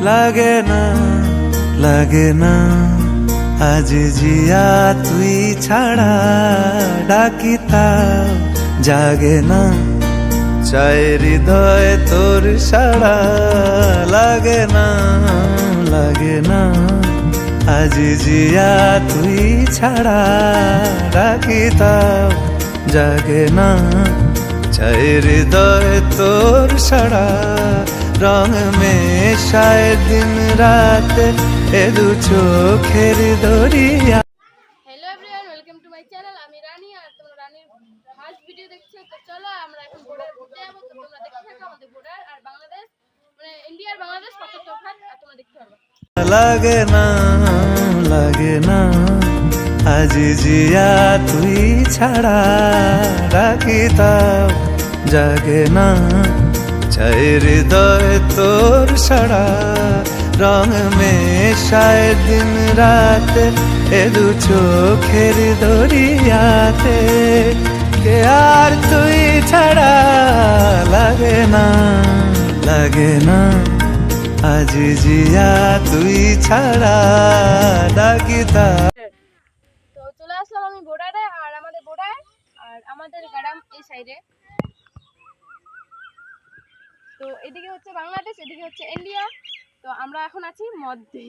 লাগে না লাগে না আজ জিয়া তুই ছাড়া ডাকি তাও জাগে না চাই হৃদয় তোর সাড়া লাগে না লাগে না আজ জিয়া তুই ছাড়া ডাকি তাও জাগে না চাই হৃদয় তোর সাড়া রং মেশায় দিন রাত এ দু চোখের দরিয়া। Hello everyone, welcome to my channel. আমি রানী আর তোমরা রানীর ফার্স্ট ভিডিও দেখছো। তো চলো আমরা এখন বর্ডার ঘুরতে যাবো। তো তোমরা দেখতে থাকো আমাদের বর্ডার আর বাংলাদেশ, মানে ইন্ডিয়া আর বাংলাদেশ কত তফাৎ আর তোমরা দেখতে পারবে। লাগে না লাগে না আজ জিয়া তুই ছাড়া রাখি তাও জাগে না চাই হৃদয় তোর সাড়া রং মেশায় দিন রাত এ দু চোখের দরিয়াতে কে আর তুই ছাড়া লাগে না লাগে না আজ জিয়া তুই ছাড়া ডাকি তা। তো চলে আসলাম আমি বর্ডারে আর আমাদের বর্ডার আর আমাদের গ্রাম এই সাইডে। তো এদিকে হচ্ছে বাংলাদেশ, এদিকে হচ্ছে ইন্ডিয়া। তো আমরা এখন আছি মধ্যে।